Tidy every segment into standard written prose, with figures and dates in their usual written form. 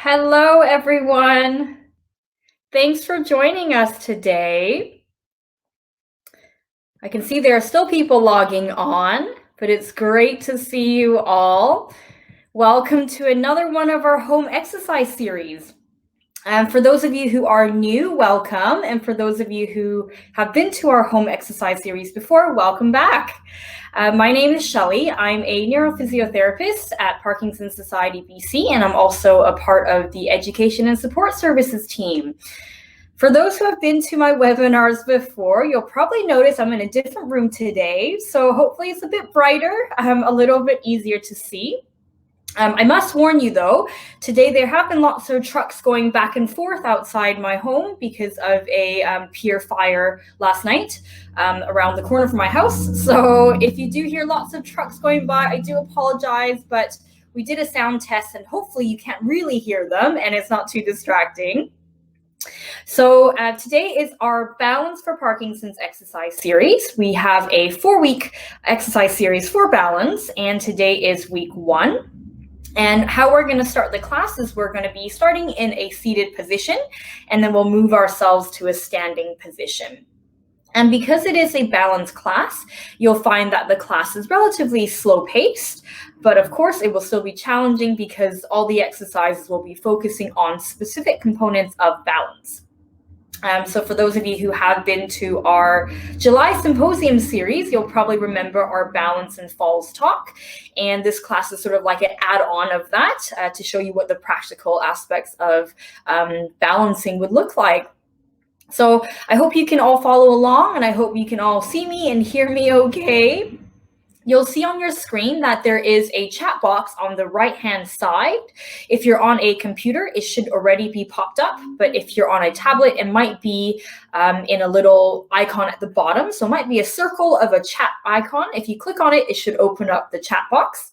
Hello, everyone. Thanks for joining us today. I can see there are still people logging on, but it's great to see you all. Welcome to another one of our home exercise series. For those of you who are new, welcome. And for those of you who have been to our home exercise series before, welcome back. My name is Shelley. I'm a neurophysiotherapist at Parkinson Society BC, and I'm also a part of the Education and Support Services team. For those who have been to my webinars before, you'll probably notice I'm in a different room today, so hopefully it's a bit brighter, a little bit easier to see. I must warn you though, today there have been lots of trucks going back and forth outside my home because of a pier fire last night around the corner from my house. So if you do hear lots of trucks going by, I do apologize, but we did a sound test and hopefully you can't really hear them and it's not too distracting. So today is our Balance for Parkinson's exercise series. We have a 4-week exercise series for balance, and today is week 1. And how we're going to start the class is we're going to be starting in a seated position, and then we'll move ourselves to a standing position. And because it is a balance class, you'll find that the class is relatively slow paced, but of course it will still be challenging because all the exercises will be focusing on specific components of balance. So for those of you who have been to our July symposium series, you'll probably remember our balance and falls talk. And this class is sort of like an add-on of that to show you what the practical aspects of balancing would look like. So I hope you can all follow along, and I hope you can all see me and hear me okay. You'll see on your screen that there is a chat box on the right-hand side. If you're on a computer, it should already be popped up, but if you're on a tablet, it might be in a little icon at the bottom. So it might be a circle of a chat icon. If you click on it, it should open up the chat box.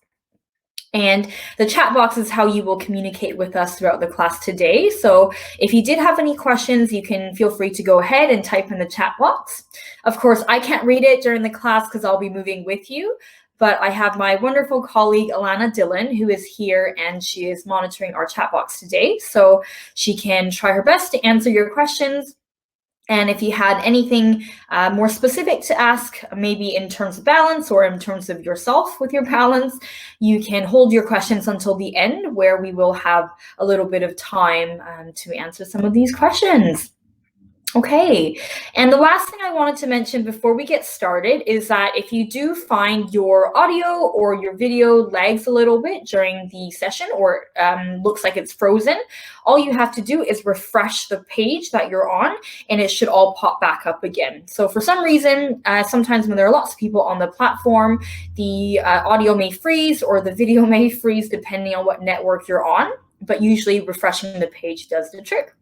And the chat box is how you will communicate with us throughout the class today. So if you did have any questions, you can feel free to go ahead and type in the chat box. Of course, I can't read it during the class because I'll be moving with you, but I have my wonderful colleague, Alana Dillon, who is here, and she is monitoring our chat box today. So she can try her best to answer your questions. And if you had anything more specific to ask, maybe in terms of balance or in terms of yourself with your balance, you can hold your questions until the end, where we will have a little bit of time to answer some of these questions. Okay, and the last thing I wanted to mention before we get started is that if you do find your audio or your video lags a little bit during the session or looks like it's frozen, all you have to do is refresh the page that you're on and it should all pop back up again. So for some reason, sometimes when there are lots of people on the platform, the audio may freeze or the video may freeze depending on what network you're on, but usually refreshing the page does the trick.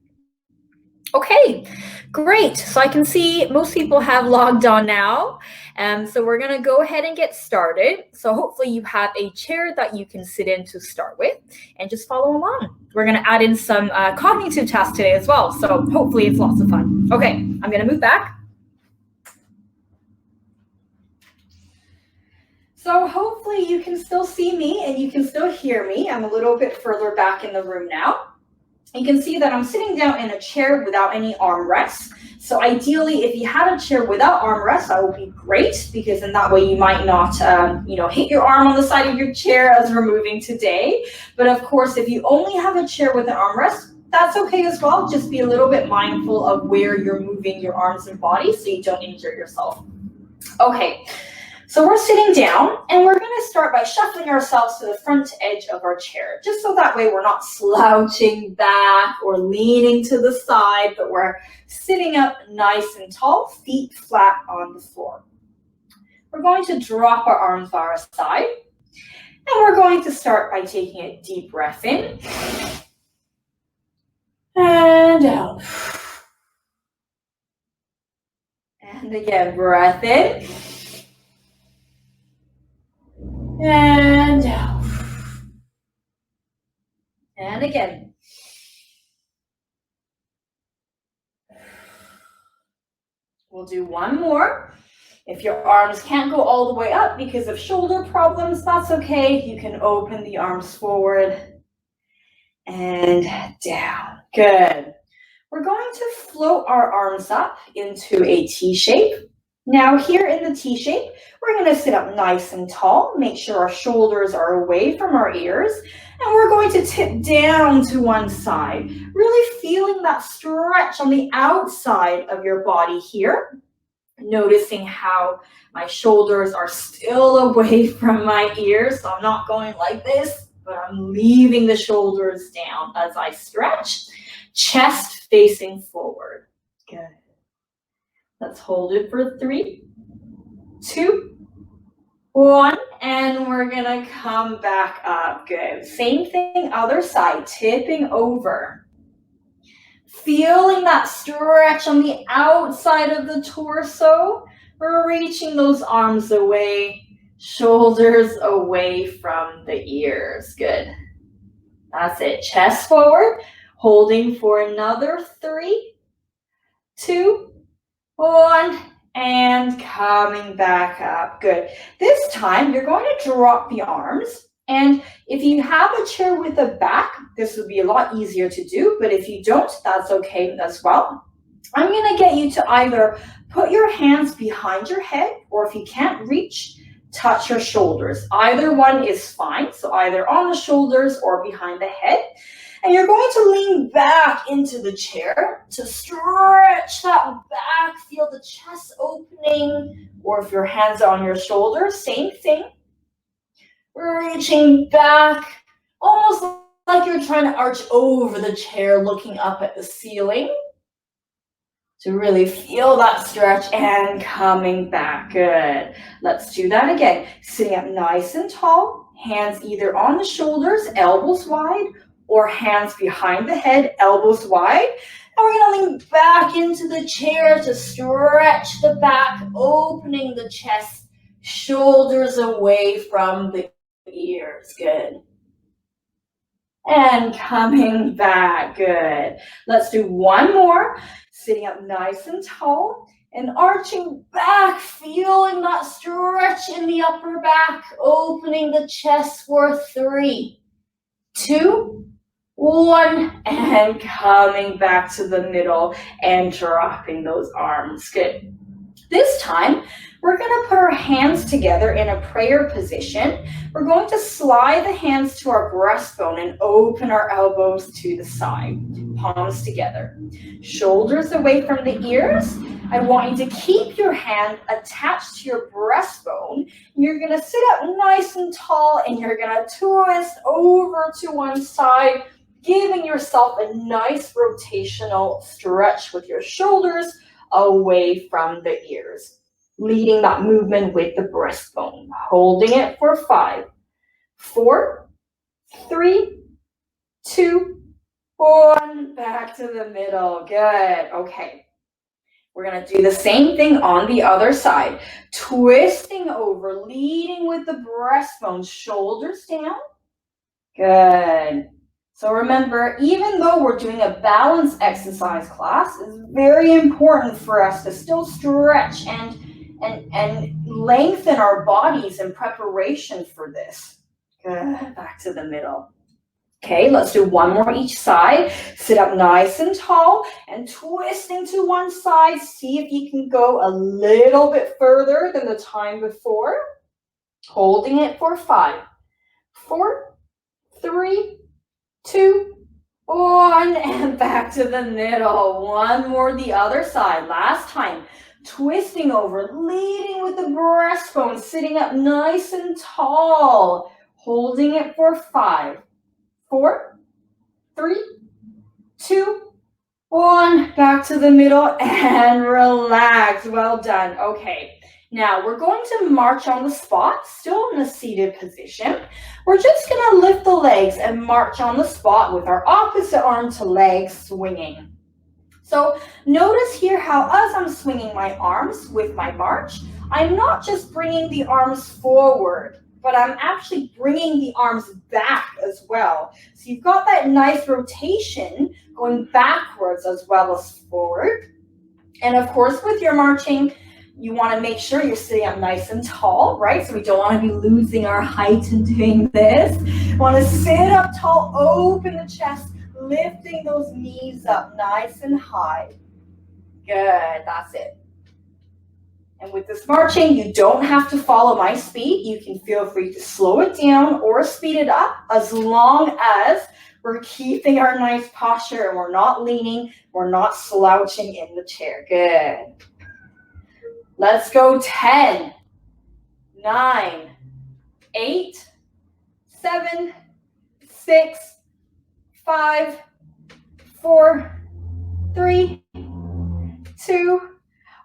Okay, great. So I can see most people have logged on now. So we're going to go ahead and get started. So hopefully you have a chair that you can sit in to start with and just follow along. We're going to add in some cognitive tasks today as well. So hopefully it's lots of fun. Okay, I'm going to move back. So hopefully you can still see me and you can still hear me. I'm a little bit further back in the room now. You can see that I'm sitting down in a chair without any armrests. So ideally, if you had a chair without armrests, that would be great, because in that way you might not, hit your arm on the side of your chair as we're moving today. But of course, if you only have a chair with an armrest, that's okay as well. Just be a little bit mindful of where you're moving your arms and body so you don't injure yourself. Okay. So we're sitting down and we're going to start by shuffling ourselves to the front edge of our chair, just so that way we're not slouching back or leaning to the side, but we're sitting up nice and tall, feet flat on the floor. We're going to drop our arms by our side, and we're going to start by taking a deep breath in and out. And again, breath in. And out. And again. We'll do one more. If your arms can't go all the way up because of shoulder problems, that's okay. You can open the arms forward and down. Good. We're going to float our arms up into a T shape. Now here in the T shape, we're going to sit up nice and tall, make sure our shoulders are away from our ears, and we're going to tip down to one side, really feeling that stretch on the outside of your body here, noticing how my shoulders are still away from my ears, so I'm not going like this, but I'm leaving the shoulders down as I stretch. Chest facing forward. Good. Let's hold it for 3, 2, 1, and we're gonna come back up. Good. Same thing, other side, tipping over. Feeling that stretch on the outside of the torso. We're reaching those arms away, shoulders away from the ears. Good. That's it. Chest forward. Holding for another 3, 2, 1, and coming back up. Good. This time, you're going to drop the arms. And if you have a chair with a back, this would be a lot easier to do. But if you don't, that's okay as well. I'm going to get you to either put your hands behind your head, or if you can't reach, touch your shoulders. Either one is fine. So either on the shoulders or behind the head. And you're going to lean back into the chair to stretch that back, feel the chest opening, or if your hands are on your shoulders, same thing. Reaching back, almost like you're trying to arch over the chair, looking up at the ceiling. To really feel that stretch and coming back. Good. Let's do that again. Sitting up nice and tall, hands either on the shoulders, elbows wide, or hands behind the head, elbows wide. And we're going to lean back into the chair to stretch the back, opening the chest, shoulders away from the ears. Good. And coming back. Good. Let's do one more. Sitting up nice and tall and arching back, feeling that stretch in the upper back, opening the chest for 3, 2, 1, and coming back to the middle and dropping those arms. Good. This time, we're going to put our hands together in a prayer position. We're going to slide the hands to our breastbone and open our elbows to the side. Palms together. Shoulders away from the ears. I want you to keep your hand attached to your breastbone. You're going to sit up nice and tall and you're going to twist over to one side, giving yourself a nice rotational stretch with your shoulders away from the ears. Leading that movement with the breastbone. Holding it for 5, 4, 3, 2, 1. Back to the middle. Good. Okay. We're going to do the same thing on the other side. Twisting over, leading with the breastbone, shoulders down. Good. So remember, even though we're doing a balance exercise class, it's very important for us to still stretch and lengthen our bodies in preparation for this. Good. Back to the middle. Okay, let's do one more each side. Sit up nice and tall and twisting to one side. See if you can go a little bit further than the time before. Holding it for 5, 4, 3, 2, 1, and back to the middle. One more the other side. Last time. Twisting over, leading with the breastbone, sitting up nice and tall. Holding it for 5, 4, 3, 2, 1. Back to the middle and relax. Well done. Okay. Now we're going to march on the spot, still in a seated position. We're just going to lift the legs and march on the spot with our opposite arm to leg swinging. So notice here how as I'm swinging my arms with my march, I'm not just bringing the arms forward, but I'm actually bringing the arms back as well. So you've got that nice rotation going backwards as well as forward. And of course, with your marching, you want to make sure you're sitting up nice and tall, right? So we don't want to be losing our height in doing this. Want to sit up tall, open the chest, lifting those knees up nice and high. Good, that's it. And with this marching, you don't have to follow my speed. You can feel free to slow it down or speed it up as long as we're keeping our nice posture and we're not leaning, we're not slouching in the chair. Good. Let's go 10, 9, 8, 7, 6, 5, 4, 3, 2,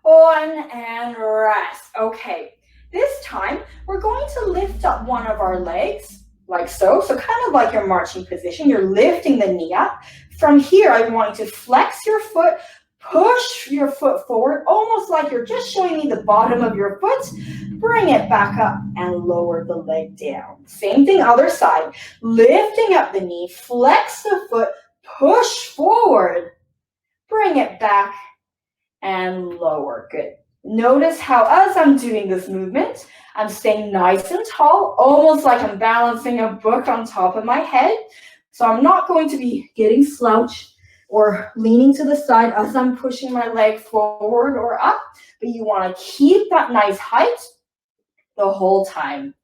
1, and rest. Okay, this time we're going to lift up one of our legs like so. So kind of like your marching position, you're lifting the knee up. From here, I want you to flex your foot, push your foot forward, almost like you're just showing me the bottom of your foot. Bring it back up and lower the leg down. Same thing, other side. Lifting up the knee, flex the foot, push forward, bring it back and lower. Good. Notice how as I'm doing this movement, I'm staying nice and tall, almost like I'm balancing a book on top of my head. So I'm not going to be getting slouched or leaning to the side as I'm pushing my leg forward or up, but you want to keep that nice height the whole time.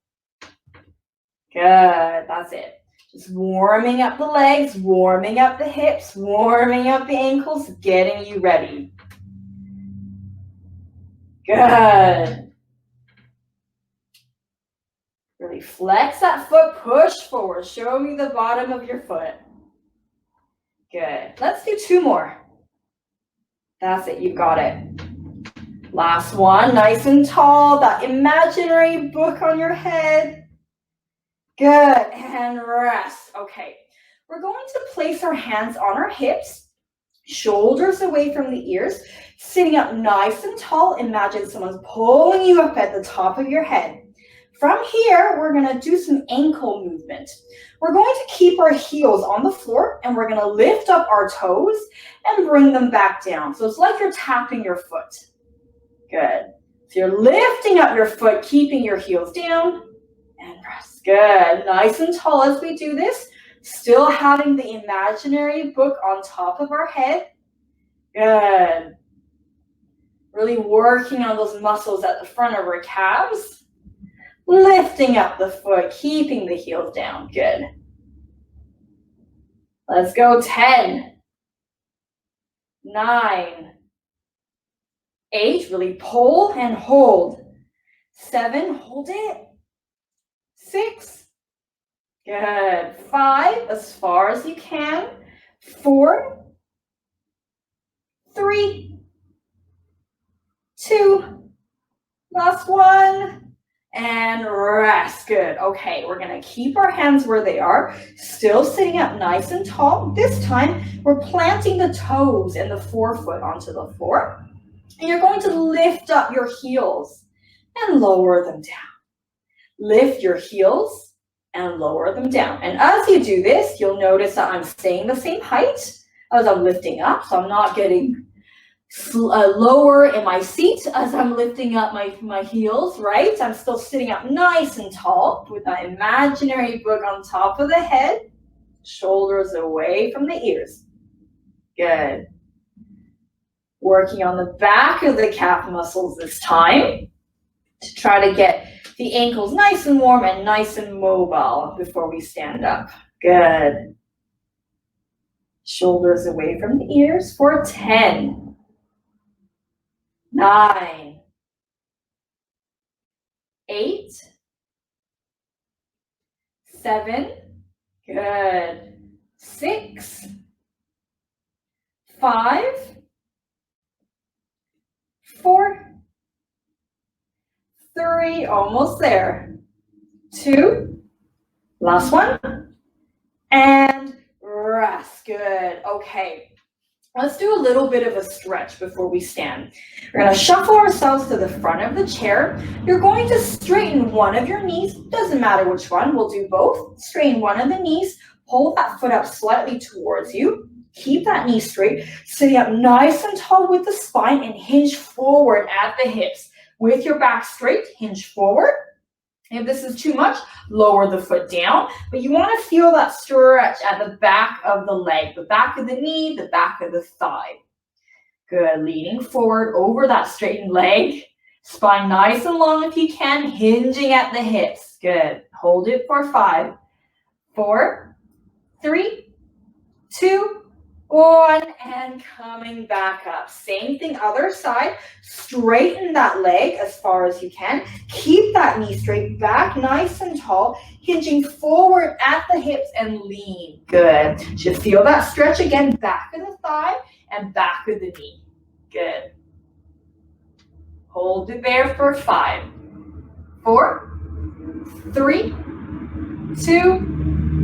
Good, that's it. Just warming up the legs, warming up the hips, warming up the ankles, getting you ready. Good. Really flex that foot, push forward. Show me the bottom of your foot. Good. Let's do 2 more. That's it, you got it. Last one, nice and tall, that imaginary book on your head. Good, and rest. Okay, we're going to place our hands on our hips, shoulders away from the ears, sitting up nice and tall. Imagine someone's pulling you up at the top of your head. From here, we're going to do some ankle movement. We're going to keep our heels on the floor and we're going to lift up our toes and bring them back down. So it's like you're tapping your foot. Good. So you're lifting up your foot, keeping your heels down and rest. Good. Nice and tall as we do this. Still having the imaginary book on top of our head. Good. Really working on those muscles at the front of our calves. Lifting up the foot, keeping the heels down. Good. Let's go. 10, 9, 8. Really pull and hold. 7. Hold it. 6. Good. 5. As far as you can. 4. 3. 2. Last one. And rest. Good. Okay, we're going to keep our hands where they are, still sitting up nice and tall. This time, we're planting the toes and the forefoot onto the floor. And you're going to lift up your heels and lower them down. Lift your heels and lower them down. And as you do this, you'll notice that I'm staying the same height as I'm lifting up, so I'm not getting lower in my seat as I'm lifting up my heels, right? I'm still sitting up nice and tall with that imaginary book on top of the head, shoulders away from the ears. Good. Working on the back of the calf muscles this time to try to get the ankles nice and warm and nice and mobile before we stand up. Good. Shoulders away from the ears for 10. 9, 8, 7, good, 6, 5, 4, 3, almost there, 2, last one, and rest. Good. Okay. Let's do a little bit of a stretch before we stand. We're going to shuffle ourselves to the front of the chair. You're going to straighten one of your knees. Doesn't matter which one. We'll do both. Straighten one of the knees. Hold that foot up slightly towards you. Keep that knee straight. Sitting up nice and tall with the spine and hinge forward at the hips. With your back straight, hinge forward. If this is too much, lower the foot down, but you want to feel that stretch at the back of the leg, the back of the knee, the back of the thigh. Good, leaning forward over that straightened leg. Spine nice and long if you can, hinging at the hips. Good, hold it for 5, 4, 3, 2, 1, and coming back up. Same thing, other side. Straighten that leg as far as you can. Keep that knee straight, back nice and tall, hinging forward at the hips and lean. Good. Should feel that stretch again, back of the thigh and back of the knee. Good. Hold it there for 5, 4, 3, 2,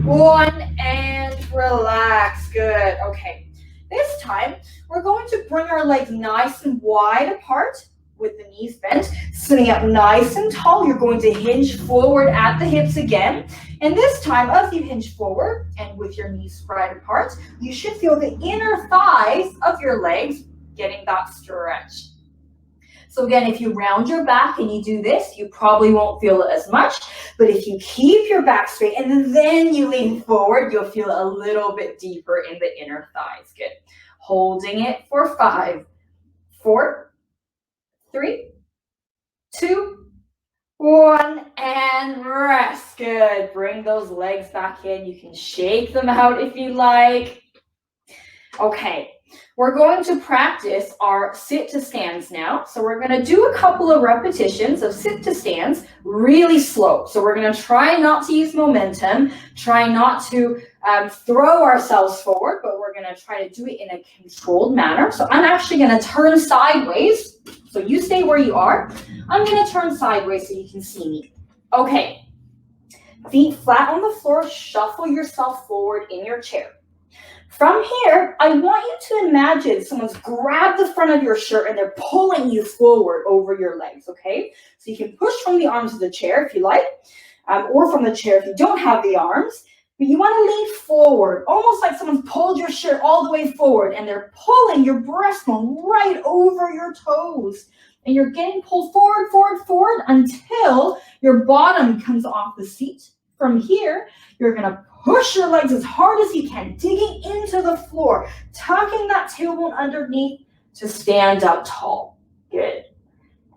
1, and relax. Good. Okay. This time, we're going to bring our legs nice and wide apart with the knees bent, sitting up nice and tall. You're going to hinge forward at the hips again. And this time, as you hinge forward and with your knees spread apart, you should feel the inner thighs of your legs getting that stretch. So again, if you round your back and you do this, you probably won't feel it as much. But if you keep your back straight and then you lean forward, you'll feel it a little bit deeper in the inner thighs. Good. Holding it for 5, 4, 3, 2, 1, and rest. Good. Bring those legs back in. You can shake them out if you like. Okay. We're going to practice our sit to stands now. So we're going to do a couple of repetitions of sit to stands really slow. So we're going to try not to use momentum, try not to throw ourselves forward, but we're going to try to do it in a controlled manner. So I'm actually going to turn sideways. So you stay where you are. I'm going to turn sideways so you can see me. Okay. Feet flat on the floor. Shuffle yourself forward in your chair. From here, I want you to imagine someone's grabbed the front of your shirt and they're pulling you forward over your legs, okay? So you can push from the arms of the chair if you like, or from the chair if you don't have the arms, but you want to lean forward, almost like someone's pulled your shirt all the way forward and they're pulling your breastbone right over your toes. And you're getting pulled forward, forward, forward until your bottom comes off the seat. From here, you're going to push your legs as hard as you can, digging into the floor, tucking that tailbone underneath to stand up tall. Good.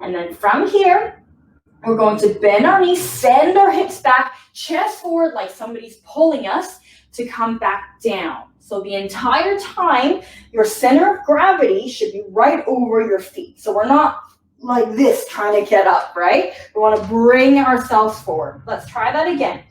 And then from here, we're going to bend our knees, send our hips back, chest forward like somebody's pulling us to come back down. So the entire time, your center of gravity should be right over your feet. So we're not like this trying to get up, right? We want to bring ourselves forward. Let's try that again.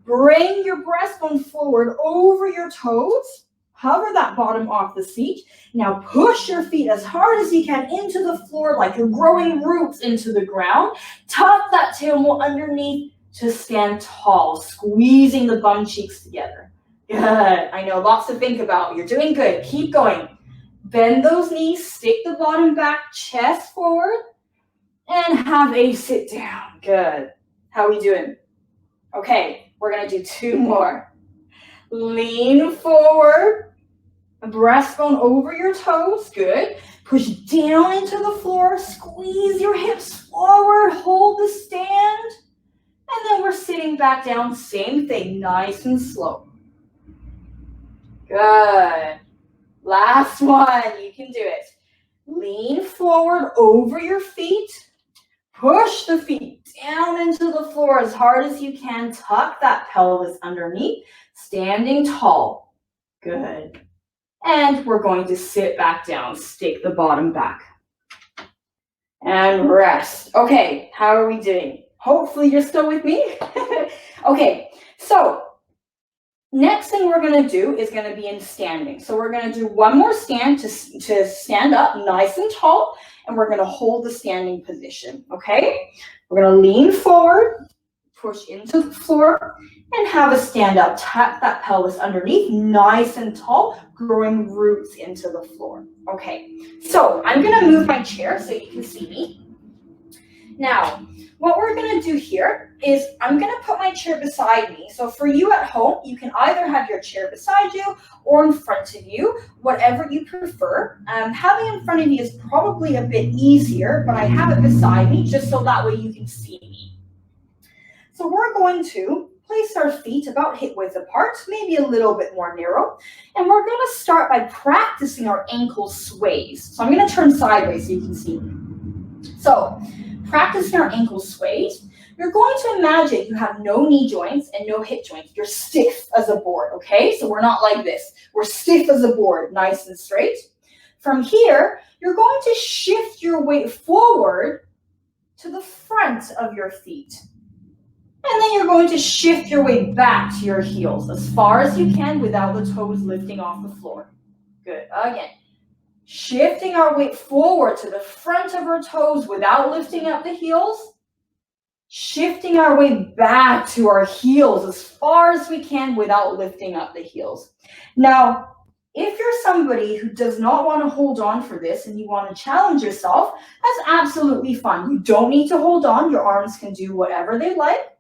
Bring your breastbone forward over your toes. Hover that bottom off the seat. Now push your feet as hard as you can into the floor like you're growing roots into the ground. Tuck that tailbone underneath to stand tall, squeezing the bum cheeks together. Good. I know, lots to think about. You're doing good. Keep going. Bend those knees, stick the bottom back, chest forward, and have a sit down. Good. How are we doing? Okay. We're going to do 2 more. Lean forward, breastbone over your toes. Good. Push down into the floor. Squeeze your hips forward. Hold the stand. And then we're sitting back down. Same thing, nice and slow. Good. Last one. You can do it. Lean forward over your feet. Push the feet down into the floor as hard as you can. Tuck that pelvis underneath, standing tall. Good. And we're going to sit back down, stick the bottom back. And rest. Okay, how are we doing? Hopefully you're still with me. Okay, so next thing we're going to do is going to be in standing. So we're going to do one more stand to stand up nice and tall. And we're going to hold the standing position, okay? We're going to lean forward, push into the floor, and have a stand up. Tuck that pelvis underneath, nice and tall, growing roots into the floor. Okay, so I'm going to move my chair so you can see me. Now, what we're going to do here is I'm going to put my chair beside me. So for you at home, you can either have your chair beside you or in front of you, whatever you prefer. Having in front of you is probably a bit easier, but I have it beside me just so that way you can see me. So we're going to place our feet about hip width apart, maybe a little bit more narrow, and we're going to start by practicing our ankle sways. So I'm going to turn sideways so you can see me. So practicing our ankle sways, you're going to imagine you have no knee joints and no hip joints. You're stiff as a board, okay? So we're not like this. We're stiff as a board, nice and straight. From here, you're going to shift your weight forward to the front of your feet. And then you're going to shift your weight back to your heels as far as you can without the toes lifting off the floor. Good. Again, shifting our weight forward to the front of our toes without lifting up the heels. Shifting our weight back to our heels as far as we can without lifting up the heels. Now, if you're somebody who does not want to hold on for this and you want to challenge yourself, that's absolutely fine. You don't need to hold on. Your arms can do whatever they like.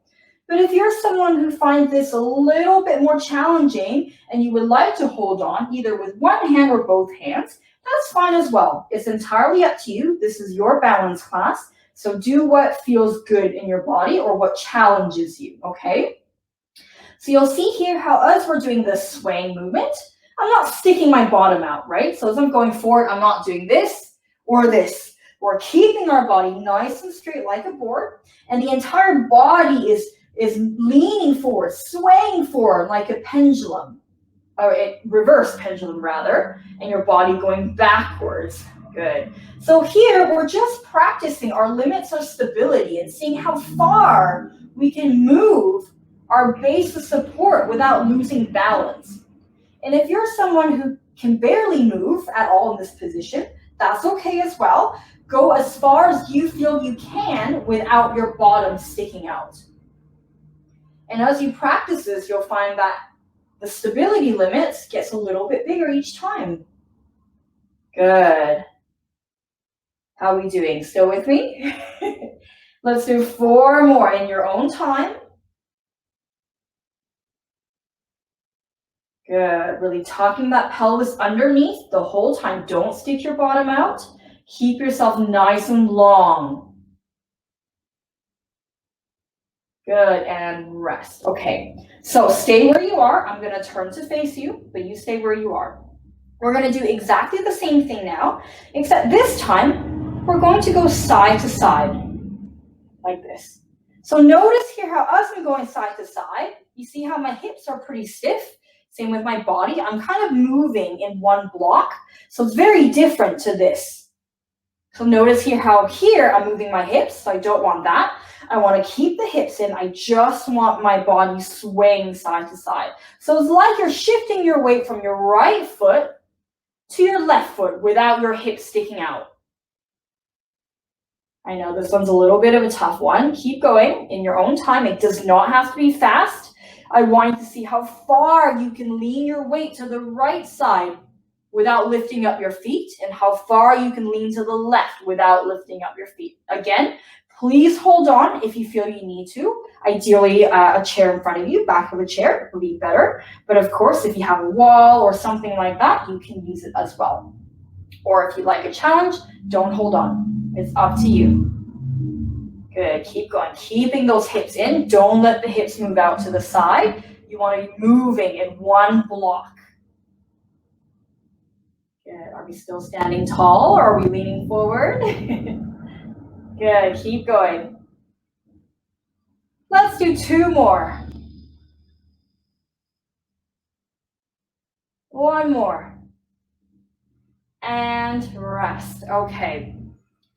But if you're someone who finds this a little bit more challenging and you would like to hold on either with one hand or both hands, that's fine as well. It's entirely up to you. This is your balance class. So do what feels good in your body or what challenges you, okay? So you'll see here how as we're doing this swaying movement, I'm not sticking my bottom out, right? So as I'm going forward, I'm not doing this or this. We're keeping our body nice and straight like a board, and the entire body is leaning forward, swaying forward like a pendulum, or a reverse pendulum rather, and your body going backwards. Good. So here we're just practicing our limits of stability and seeing how far we can move our base of support without losing balance. And if you're someone who can barely move at all in this position, that's okay as well. Go as far as you feel you can without your bottom sticking out. And as you practice this, you'll find that the stability limits gets a little bit bigger each time. Good. How are we doing? Still with me? Let's do 4 more in your own time. Good. Really tucking that pelvis underneath the whole time. Don't stick your bottom out. Keep yourself nice and long. Good, and rest. Okay, so stay where you are. I'm gonna turn to face you, but you stay where you are. We're gonna do exactly the same thing now, except this time, we're going to go side to side, like this. So notice here how as I'm going side to side, you see how my hips are pretty stiff? Same with my body. I'm kind of moving in one block, so it's very different to this. So notice here how here I'm moving my hips, so I don't want that. I want to keep the hips in. I just want my body swaying side to side. So it's like you're shifting your weight from your right foot to your left foot without your hips sticking out. I know this one's a little bit of a tough one. Keep going in your own time. It does not have to be fast. I want you to see how far you can lean your weight to the right side without lifting up your feet, and how far you can lean to the left without lifting up your feet. Again, please hold on if you feel you need to. Ideally, a chair in front of you, back of a chair would be better. But of course, if you have a wall or something like that, you can use it as well. Or if you like a challenge, don't hold on. It's up to you. Good, keep going. Keeping those hips in. Don't let the hips move out to the side. You want to be moving in one block. Good, are we still standing tall or are we leaning forward? Good, keep going. Let's do 2 more. 1 more. And rest. Okay.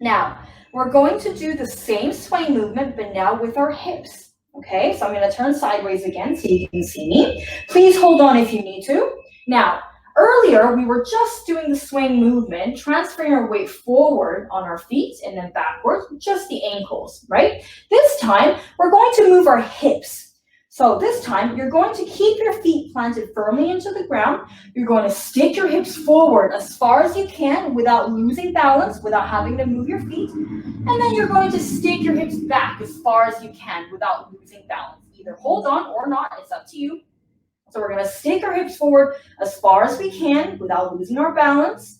Now, we're going to do the same sway movement, but now with our hips. Okay, so I'm going to turn sideways again so you can see me. Please hold on if you need to. Now, earlier, we were just doing the swing movement, transferring our weight forward on our feet and then backwards, just the ankles, right? This time, we're going to move our hips. So this time, you're going to keep your feet planted firmly into the ground. You're going to stick your hips forward as far as you can without losing balance, without having to move your feet. And then you're going to stick your hips back as far as you can without losing balance. Either hold on or not, it's up to you. So we're going to stick our hips forward as far as we can without losing our balance,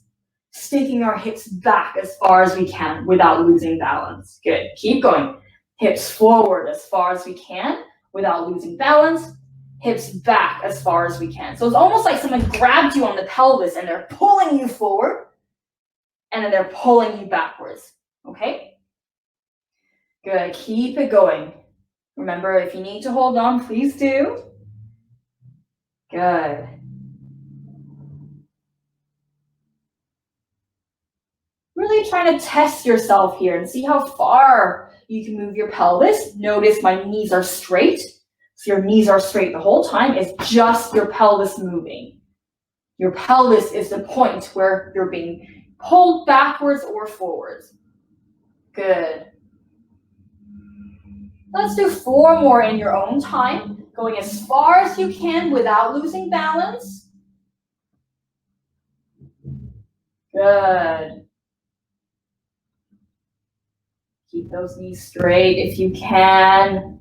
sticking our hips back as far as we can without losing balance. Good. Keep going. Hips forward as far as we can without losing balance. Hips back as far as we can. So it's almost like someone grabbed you on the pelvis and they're pulling you forward and then they're pulling you backwards. Okay? Good. Keep it going. Remember, if you need to hold on, please do. Good. Really trying to test yourself here and see how far you can move your pelvis. Notice my knees are straight. So your knees are straight the whole time. It's just your pelvis moving. Your pelvis is the point where you're being pulled backwards or forwards. Good. Let's do 4 more in your own time, going as far as you can without losing balance. Good. Keep those knees straight if you can.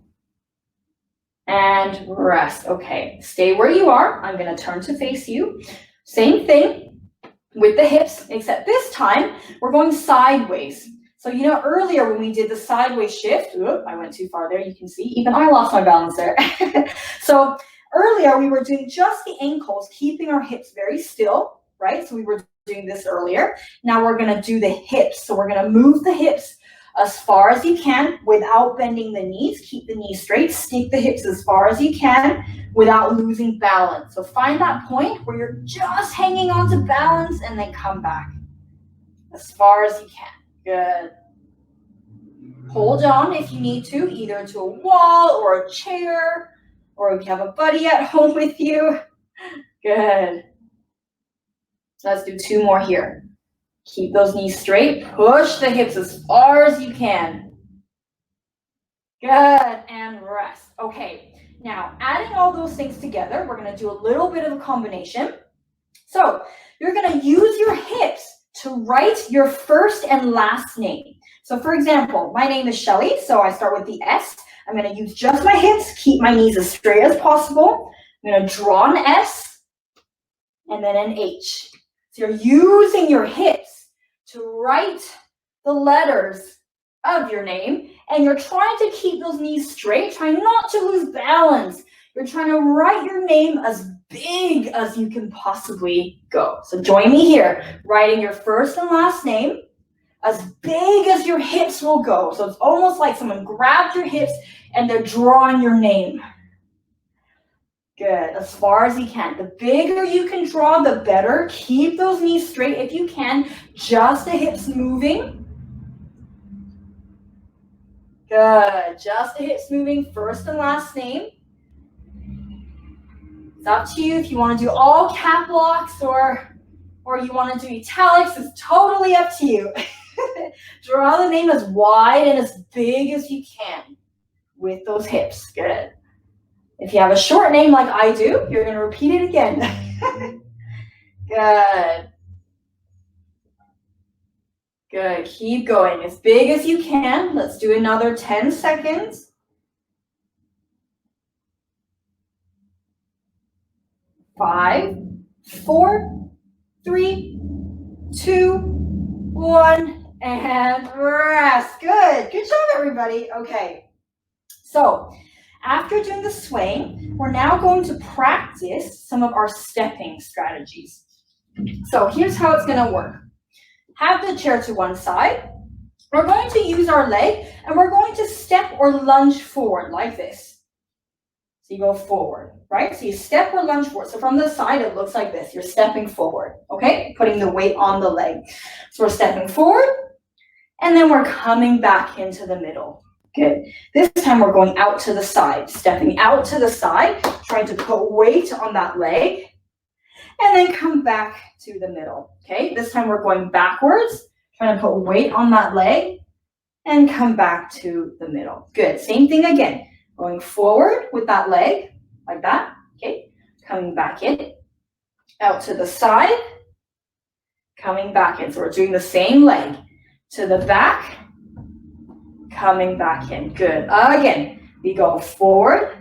And rest. Okay, stay where you are. I'm going to turn to face you. Same thing with the hips, except this time we're going sideways. So you know earlier when we did the sideways shift, I went too far there, you can see, even I lost my balance there. So earlier we were doing just the ankles, keeping our hips very still, right? So we were doing this earlier. Now we're going to do the hips. So we're going to move the hips as far as you can without bending the knees. Keep the knees straight, stick the hips as far as you can without losing balance. So find that point where you're just hanging on to balance and then come back as far as you can. Good. Hold on if you need to, either to a wall or a chair, or if you have a buddy at home with you. Good. Let's do 2 more here. Keep those knees straight. Push the hips as far as you can. Good. And rest. Okay. Now, adding all those things together, we're going to do a little bit of a combination. So, you're going to use your hips to write your first and last name. So, for example, my name is Shelly, so I start with the S. I'm going to use just my hips, keep my knees as straight as possible. I'm going to draw an S and then an H. So, you're using your hips to write the letters of your name, and you're trying to keep those knees straight, trying not to lose balance. You're trying to write your name as big as you can possibly go. So join me here, writing your first and last name as big as your hips will go. So it's almost like someone grabbed your hips and they're drawing your name. Good, as far as you can. The bigger you can draw, the better. Keep those knees straight if you can. Just the hips moving. Good, just the hips moving, first and last name. It's up to you if you want to do all cap locks or you want to do italics. It's totally up to you. Draw the name as wide and as big as you can with those hips. Good. If you have a short name like I do, you're going to repeat it again. Good. Good. Keep going as big as you can. Let's do another 10 seconds. 5, 4, 3, 2, 1, and rest. Good. Good job, everybody. Okay. So, after doing the swaying, we're now going to practice some of our stepping strategies. So here's how it's going to work. Have the chair to one side. We're going to use our leg, and we're going to step or lunge forward like this. So you go forward, right? So you step or lunge forward. So from the side, it looks like this. You're stepping forward, okay? Putting the weight on the leg. So we're stepping forward, and then we're coming back into the middle. Good. This time we're going out to the side, stepping out to the side, trying to put weight on that leg, and then come back to the middle. Okay, this time we're going backwards, trying to put weight on that leg, and come back to the middle. Good. Same thing again. Going forward with that leg, like that. Okay, coming back in, out to the side, coming back in. So we're doing the same leg to the back, coming back in. Good. Again, we go forward,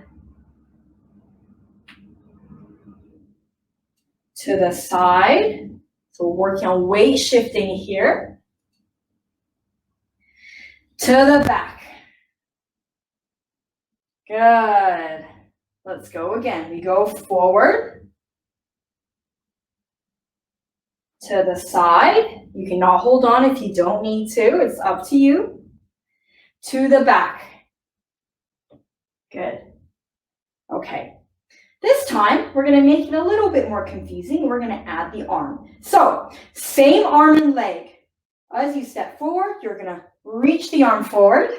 to the side. So we're working on weight shifting here. To the back. Good. Let's go again. We go forward to the side. You cannot hold on if you don't need to. It's up to you. To the back. Good. Okay. This time, we're going to make it a little bit more confusing. We're going to add the arm. So, same arm and leg. As you step forward, you're going to reach the arm forward.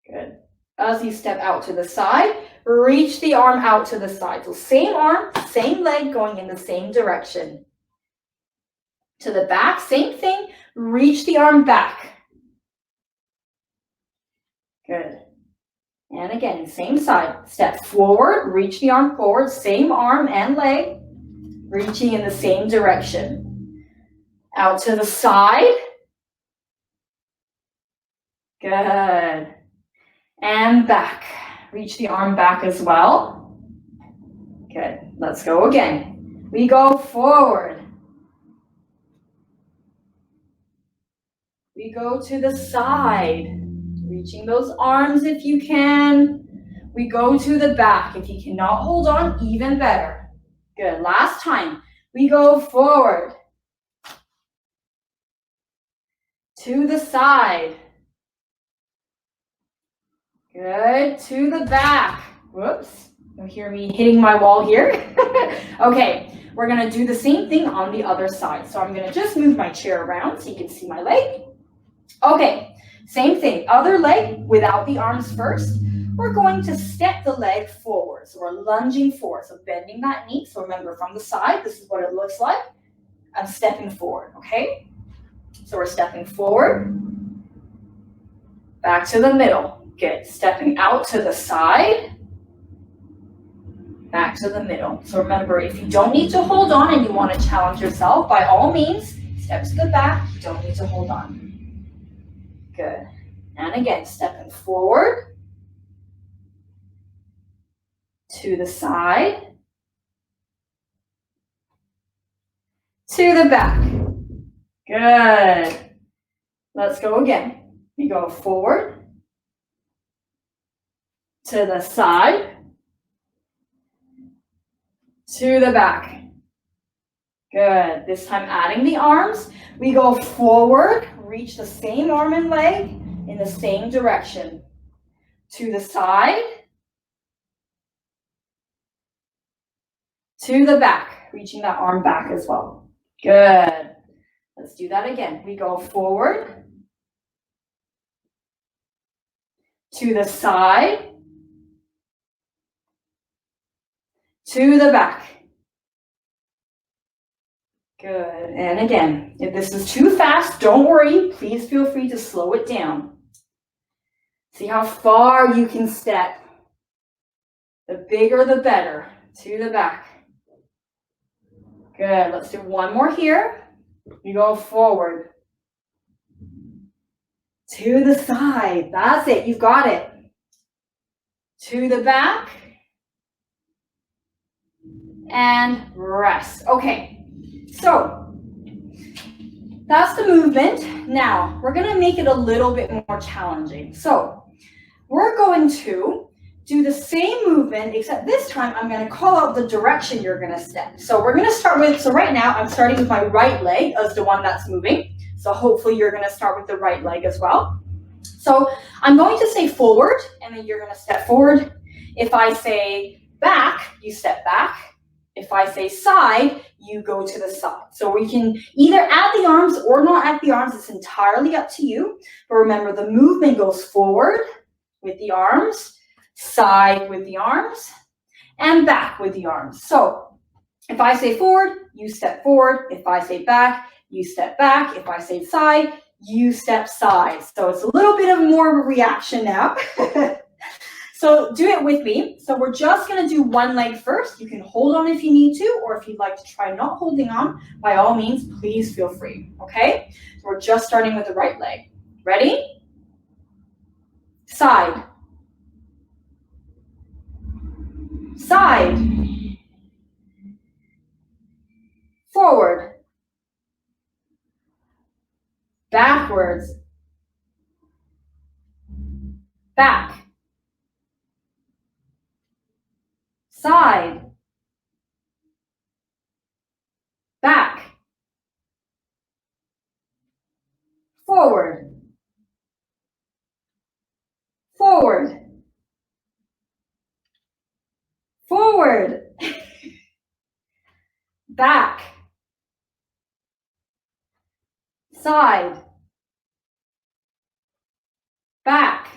Good. As you step out to the side, reach the arm out to the side. So same arm, same leg going in the same direction. To the back, same thing. Reach the arm back. Good. And again, same side. Step forward, reach the arm forward, same arm and leg, reaching in the same direction. Out to the side. Good. And back. Reach the arm back as well. Good. Let's go again. We go forward. We go to the side. Reaching those arms if you can. We go to the back. If you cannot hold on, even better. Good. Last time. We go forward. To the side. Good. To the back. Whoops. You'll hear me hitting my wall here. Okay. We're going to do the same thing on the other side. So I'm going to just move my chair around so you can see my leg. Okay. Same thing, other leg without the arms first. We're going to step the leg forward. So we're lunging forward, so bending that knee. So remember from the side, this is what it looks like. I'm stepping forward, okay? So we're stepping forward, back to the middle. Good, stepping out to the side, back to the middle. So remember, if you don't need to hold on and you want to challenge yourself, by all means, step to the back, you don't need to hold on. Good. And again, stepping forward to the side, to the back. Good. Let's go again. We go forward to the side, to the back. Good. This time adding the arms. We go forward, reach the same arm and leg in the same direction. To the side, to the back, reaching that arm back as well. Good. Let's do that again. We go forward, to the side, to the back. Good. And again, if this is too fast, don't worry. Please feel free to slow it down. See how far you can step. The bigger, the better. To the back. Good. Let's do one more here. You go forward. To the side. That's it. You've got it. To the back. And rest. Okay. So that's the movement. Now we're going to make it a little bit more challenging. So we're going to do the same movement, except this time I'm going to call out the direction you're going to step. So we're going to start with, so right now I'm starting with my right leg as the one that's moving. So hopefully you're going to start with the right leg as well. So I'm going to say forward, and then you're going to step forward. If I say back, you step back. If I say side, you go to the side. So we can either add the arms or not add the arms. It's entirely up to you. But remember, the movement goes forward with the arms, side with the arms, and back with the arms. So if I say forward, you step forward. If I say back, you step back. If I say side, you step side. So it's a little bit of more of a reaction now. So do it with me. So we're just going to do one leg first. You can hold on if you need to, or if you'd like to try not holding on, by all means, please feel free. Okay? So we're just starting with the right leg. Ready? Side. Side. Forward. Backwards. Back. side, back, forward, forward, forward, back, side, back,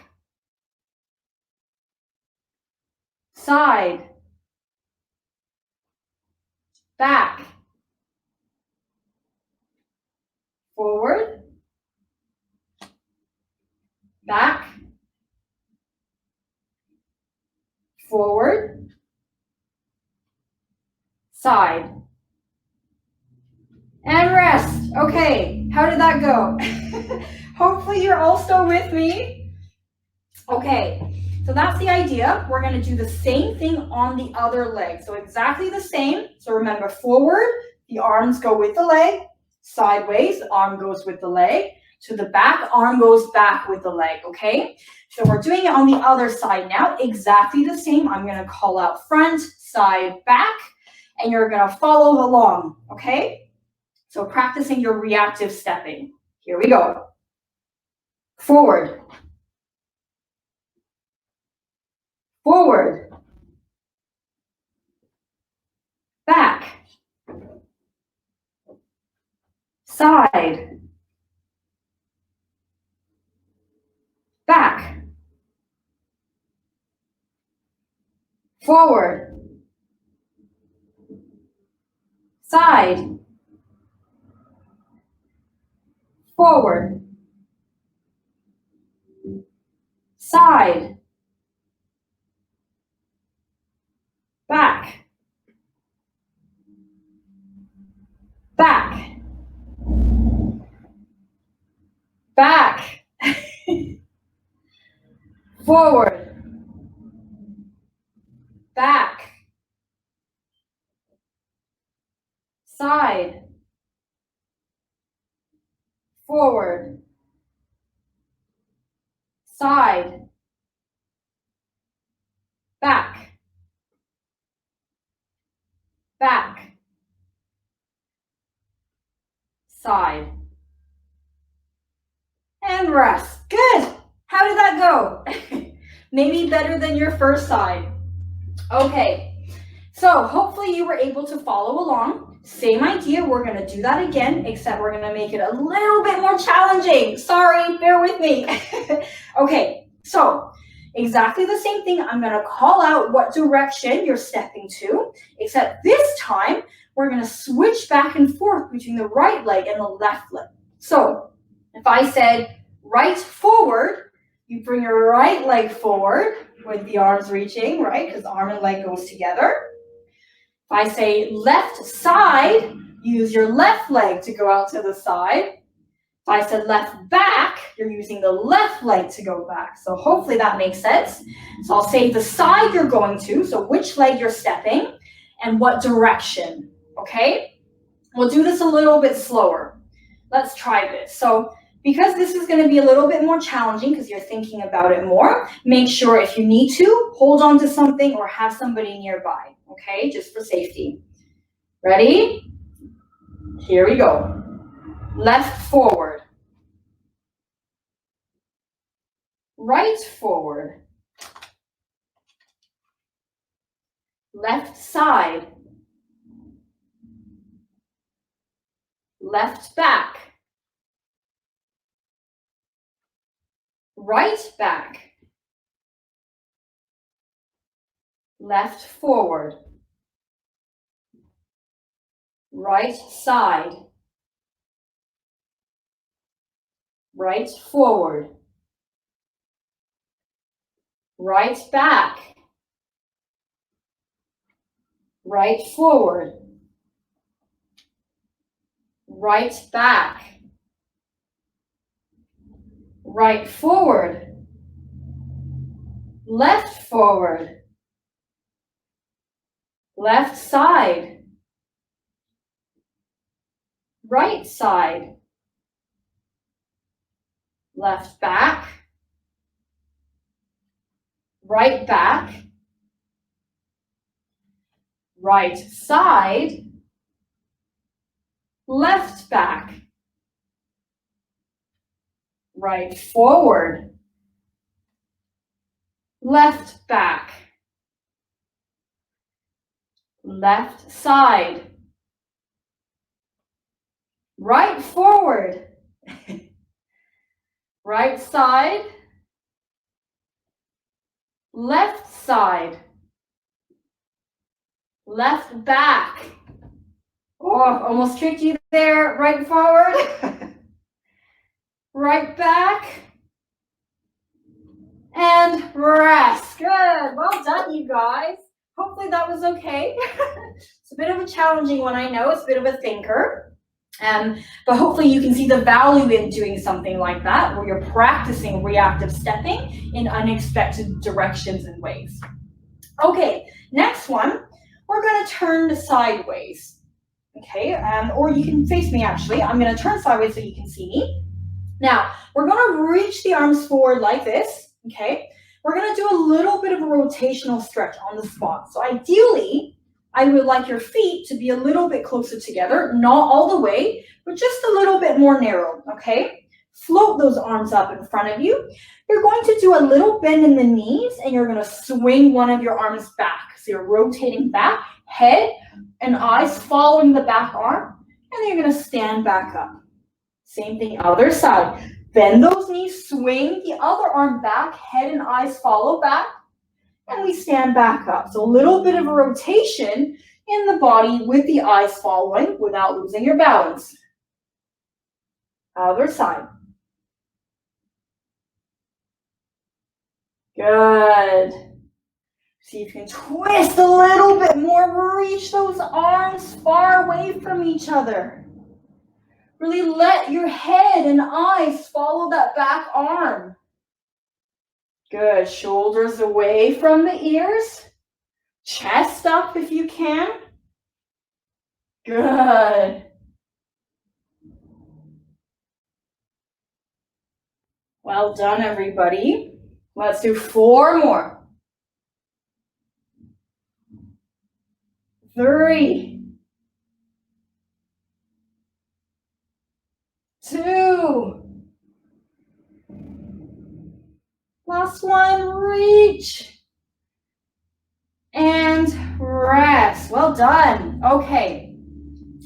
side, back, forward, back, forward, side, and rest. Okay, how did that go? Hopefully you're all still with me. Okay, so that's the idea. We're going to do the same thing on the other leg. So exactly the same. So remember, forward, the arms go with the leg. Sideways, the arm goes with the leg. To the back, arm goes back with the leg, okay? So we're doing it on the other side now. Exactly the same. I'm going to call out front, side, back, and you're going to follow along, okay? So practicing your reactive stepping. Here we go. Forward. Forward. Back. Side. Back. Forward. Side. Forward. Side. Back. Back. Back. Forward. Back. Side. Forward. Side. Back. Back. Side. And rest. Good. How did that go? Maybe better than your first side. Okay. So hopefully you were able to follow along. Same idea. We're going to do that again, except we're going to make it a little bit more challenging. Sorry, bear with me. Okay. So exactly the same thing. I'm going to call out what direction you're stepping to, except this time we're going to switch back and forth between the right leg and the left leg. So if I said right forward, you bring your right leg forward with the arms reaching, right? Because arm and leg goes together. If I say left side, use your left leg to go out to the side. If I said left back, you're using the left leg to go back. So hopefully that makes sense. So I'll say the side you're going to, so which leg you're stepping, and what direction, okay? We'll do this a little bit slower. Let's try this. So because this is going to be a little bit more challenging because you're thinking about it more, make sure if you need to, hold on to something or have somebody nearby, okay? Just for safety. Ready? Here we go. Left forward. Right forward. Left side. Left back. Right back. Left forward. Right side. Right forward. Right back. Right forward. Right back. Right forward. Left forward. Left side. Right side. Left back. Right back. right side, left back, right forward, left back, left side, right forward, right side, left side, left back. Oh, almost tricked you there. Right forward, right back, and rest. Good. Well done, you guys. Hopefully that was okay. It's a bit of a challenging one, I know. It's a bit of a thinker. But hopefully you can see the value in doing something like that, where you're practicing reactive stepping in unexpected directions and ways. Okay, next one, we're going to turn sideways. Okay, or you can face me actually. I'm going to turn sideways so you can see me. Now, we're going to reach the arms forward like this, okay? We're going to do a little bit of a rotational stretch on the spot. So ideally, I would like your feet to be a little bit closer together, not all the way, but just a little bit more narrow, okay? Float those arms up in front of you. You're going to do a little bend in the knees, and you're going to swing one of your arms back. So you're rotating back, head and eyes following the back arm, and then you're going to stand back up. Same thing, other side. Bend those knees, swing the other arm back, head and eyes follow back, and we stand back up. So a little bit of a rotation in the body with the eyes following without losing your balance. Other side. Good. See if you can twist a little bit more, reach those arms far away from each other. Really let your head and eyes follow that back arm. Good. Shoulders away from the ears. Chest up if you can. Good. Well done, everybody. Let's do 4 more. 3, 2. Last one, reach. And rest. Well done. Okay.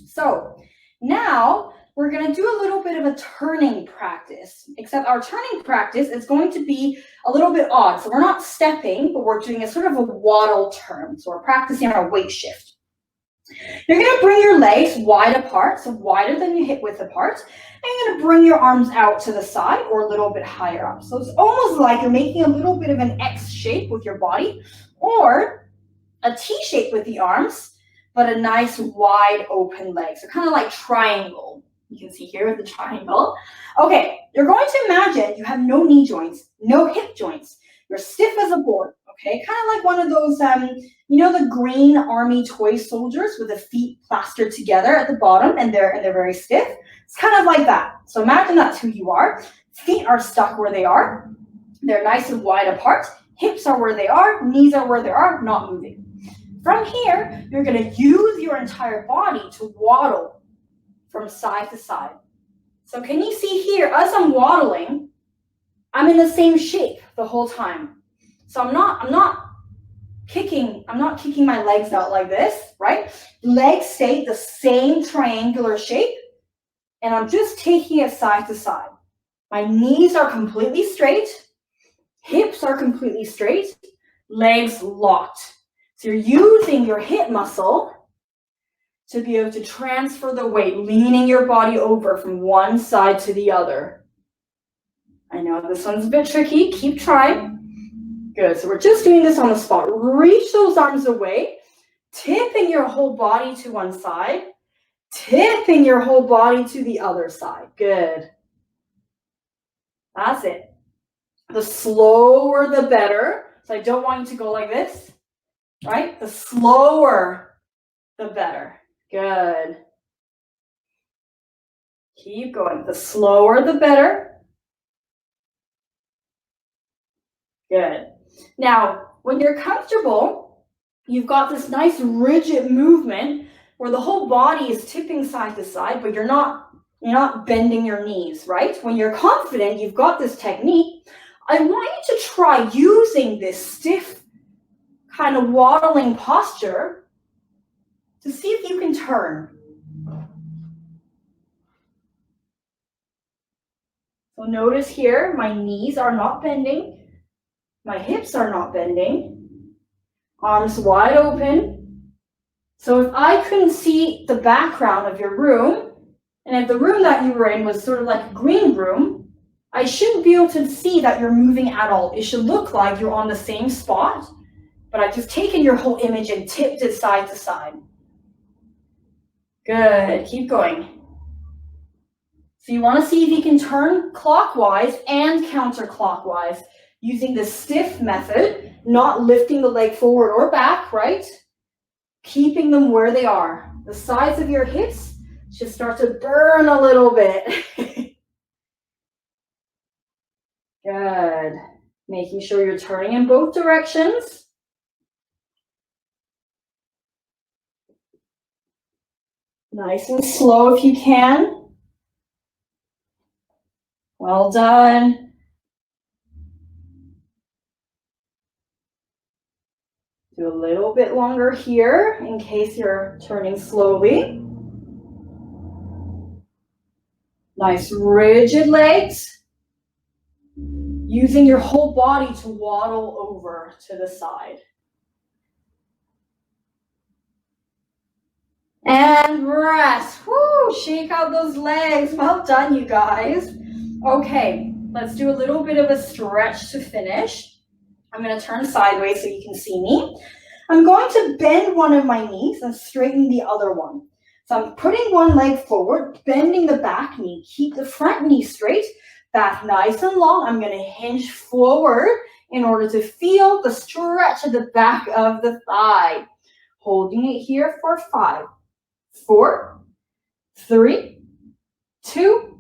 So now we're going to do a little bit of a turning practice, except our turning practice is going to be a little bit odd. So we're not stepping, but we're doing a sort of a waddle turn. So we're practicing our weight shift. You're going to bring your legs wide apart, so wider than your hip width apart, and you're going to bring your arms out to the side or a little bit higher up. So it's almost like you're making a little bit of an X shape with your body, or a T shape with the arms, but a nice wide open leg. So kind of like triangle. You can see here with the triangle. Okay, you're going to imagine you have no knee joints, no hip joints. You're stiff as a board, okay? Kind of like one of those, you know, the green army toy soldiers with the feet plastered together at the bottom, and they're very stiff. It's kind of like that. So imagine that's who you are. Feet are stuck where they are. They're nice and wide apart. Hips are where they are. Knees are where they are, not moving. From here, you're going to use your entire body to waddle from side to side. So can you see here, as I'm waddling, I'm in the same shape the whole time. So I'm not kicking my legs out like this, right? Legs stay the same triangular shape, and I'm just taking it side to side. My knees are completely straight, hips are completely straight, legs locked. So you're using your hip muscle to be able to transfer the weight, leaning your body over from one side to the other. I know this one's a bit tricky. Keep trying. Good. So we're just doing this on the spot. Reach those arms away, tipping your whole body to one side, tipping your whole body to the other side. Good. That's it. The slower, the better. So I don't want you to go like this, right? The slower, the better. Good. Keep going. The slower, the better. Good. Now, when you're comfortable, you've got this nice rigid movement where the whole body is tipping side to side, but you're not bending your knees, right? When you're confident, you've got this technique, I want you to try using this stiff kind of waddling posture to see if you can turn. So notice here, my knees are not bending, my hips are not bending, arms wide open. So if I couldn't see the background of your room, and if the room that you were in was sort of like a green room, I shouldn't be able to see that you're moving at all. It should look like you're on the same spot, but I've just taken your whole image and tipped it side to side. Good, keep going. So you want to see if you can turn clockwise and counterclockwise using the stiff method, not lifting the leg forward or back, right? Keeping them where they are. The sides of your hips should start to burn a little bit. Good. Making sure you're turning in both directions. Nice and slow if you can. Well done. Do a little bit longer here in case you're turning slowly. Nice rigid legs. Using your whole body to waddle over to the side. And rest. Woo, shake out those legs. Well done, you guys. Okay, let's do a little bit of a stretch to finish. I'm going to turn sideways so you can see me. I'm going to bend one of my knees and straighten the other one. So I'm putting one leg forward, bending the back knee. Keep the front knee straight, back nice and long. I'm going to hinge forward in order to feel the stretch at the back of the thigh. Holding it here for 5, 4, 3, 2,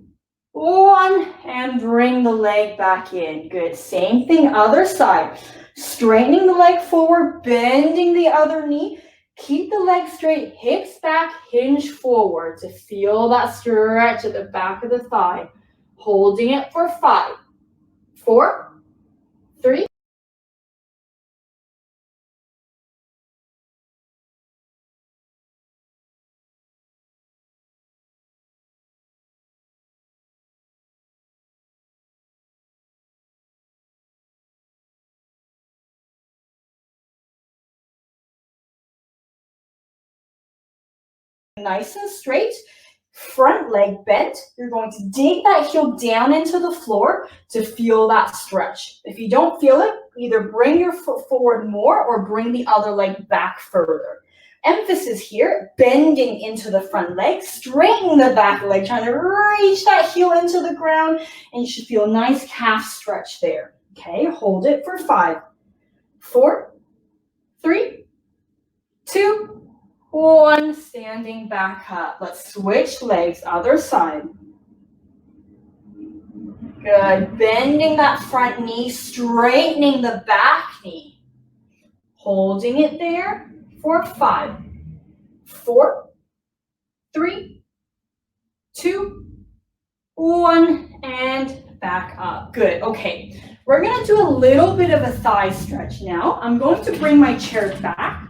1, and bring the leg back in. Good. Same thing, other side. Straightening the leg forward, bending the other knee. Keep the leg straight, hips back, hinge forward to feel that stretch at the back of the thigh. Holding it for 5, 4, 3, nice and straight, front leg bent. You're going to dig that heel down into the floor to feel that stretch. If you don't feel it, either bring your foot forward more or bring the other leg back further. Emphasis here, bending into the front leg, straighten the back leg, trying to reach that heel into the ground, and you should feel a nice calf stretch there. Okay, hold it for 5, 4, 3, 2, 1, standing back up. Let's switch legs, other side. Good, bending that front knee, straightening the back knee. Holding it there for 5, 4, 3, 2, 1, and back up. Good, okay. We're gonna do a little bit of a thigh stretch now. I'm going to bring my chair back.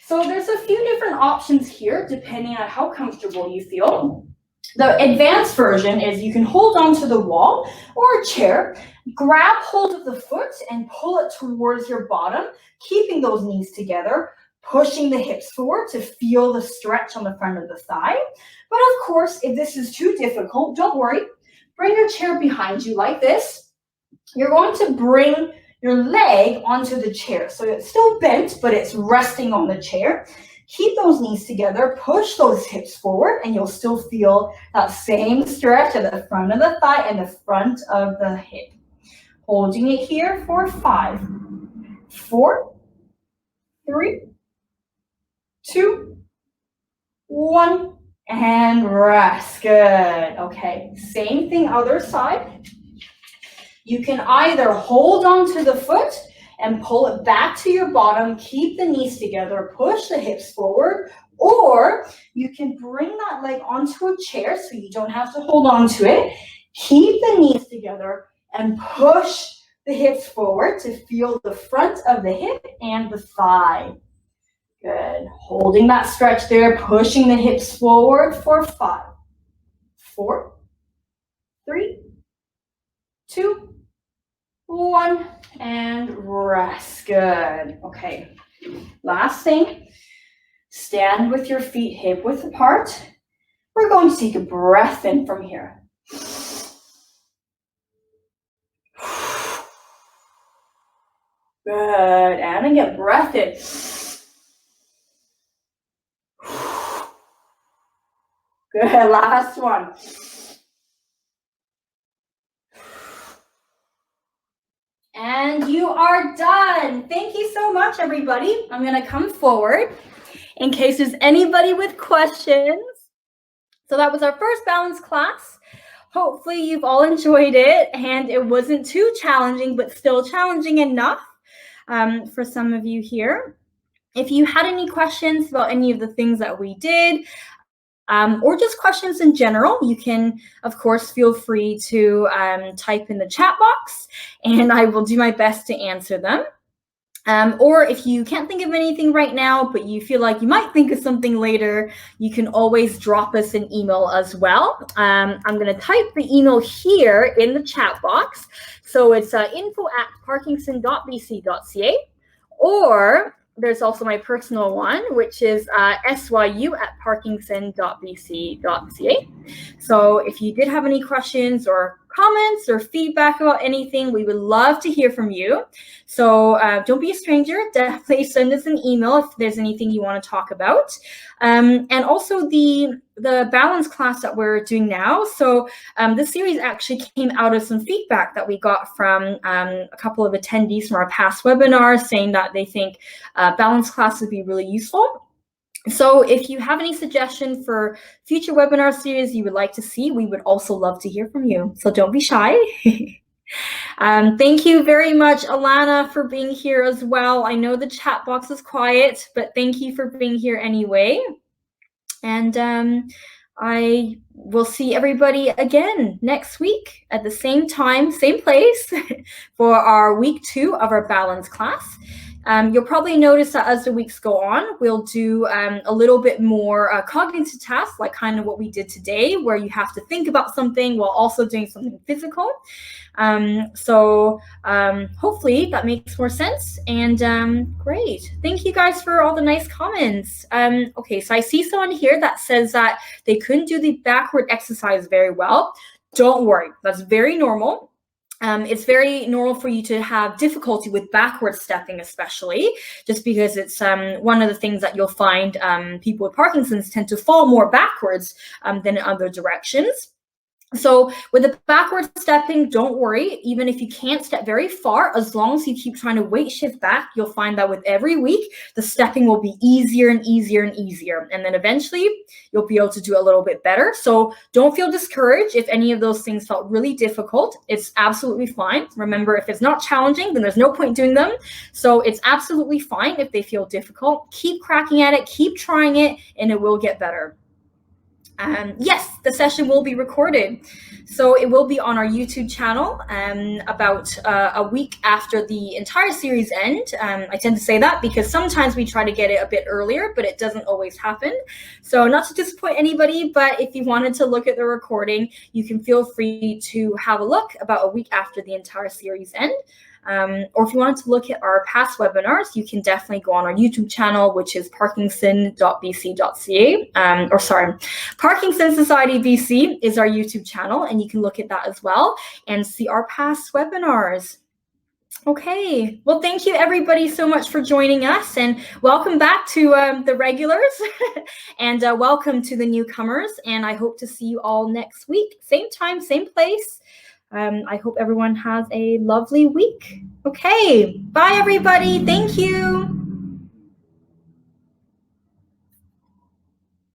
So there's a few different options here, depending on how comfortable you feel. The advanced version is you can hold onto the wall or a chair, grab hold of the foot and pull it towards your bottom, keeping those knees together, pushing the hips forward to feel the stretch on the front of the thigh. But of course, if this is too difficult, don't worry. Bring your chair behind you like this. You're going to bring your leg onto the chair. So it's still bent, but it's resting on the chair. Keep those knees together, push those hips forward, and you'll still feel that same stretch at the front of the thigh and the front of the hip. Holding it here for 5, 4, 3, 2, 1, and rest. Good. Okay, same thing, other side. You can either hold on to the foot and pull it back to your bottom. Keep the knees together, push the hips forward, or you can bring that leg onto a chair so you don't have to hold on to it. Keep the knees together and push the hips forward to feel the front of the hip and the thigh. Good. Holding that stretch there, pushing the hips forward for 5, 4, 3, 2, 1, and rest. Good. Okay. Last thing, stand with your feet hip width apart. We're going to take a breath in from here. Good. And again, breath in. Good. Last one. And you are done. Thank you so much, everybody. I'm going to come forward in case there's anybody with questions. So that was our first balance class. Hopefully you've all enjoyed it and it wasn't too challenging, but still challenging enough for some of you here. If you had any questions about any of the things that we did, or just questions in general, you can, of course, feel free to type in the chat box and I will do my best to answer them. Or if you can't think of anything right now, but you feel like you might think of something later, you can always drop us an email as well. I'm going to type the email here in the chat box. So it's info@parkinson.bc.ca, or there's also my personal one, which is syu@parkinson.bc.ca. So if you did have any questions or comments or feedback about anything, we would love to hear from you. So don't be a stranger. Definitely send us an email if there's anything you want to talk about. And also the balance class that we're doing now. So this series actually came out of some feedback that we got from a couple of attendees from our past webinars saying that they think balance class would be really useful. So if you have any suggestion for future webinar series you would like to see, we would also love to hear from you. So don't be shy. Thank you very much, Alana, for being here as well. I know the chat box is quiet, but thank you for being here anyway. And I will see everybody again next week at the same time, same place for our week 2 of our balance class. You'll probably notice that as the weeks go on, we'll do a little bit more cognitive tasks, like kind of what we did today, where you have to think about something while also doing something physical. Hopefully that makes more sense. And great. Thank you guys for all the nice comments. Okay, so I see someone here that says that they couldn't do the backward exercise very well. Don't worry, that's very normal. It's very normal for you to have difficulty with backward stepping, especially just because it's one of the things that you'll find people with Parkinson's tend to fall more backwards than in other directions. So with the backward stepping, don't worry. Even if you can't step very far, as long as you keep trying to weight shift back, you'll find that with every week, the stepping will be easier and easier and easier. And then eventually you'll be able to do a little bit better. So don't feel discouraged if any of those things felt really difficult. It's absolutely fine. Remember, if it's not challenging, then there's no point doing them. So it's absolutely fine if they feel difficult. Keep cracking at it, keep trying it, and it will get better. Yes, the session will be recorded. So it will be on our YouTube channel about a week after the entire series end. I tend to say that because sometimes we try to get it a bit earlier, but it doesn't always happen. So not to disappoint anybody, but if you wanted to look at the recording, you can feel free to have a look about a week after the entire series end. Or if you wanted to look at our past webinars, you can definitely go on our YouTube channel, which is parkinson.bc.ca. Parkinson Society BC is our YouTube channel, and you can look at that as well and see our past webinars. Okay, well, thank you everybody so much for joining us, and welcome back to the regulars and welcome to the newcomers, and I hope to see you all next week, same time, same place. I hope everyone has a lovely week. Okay, bye everybody. Thank you.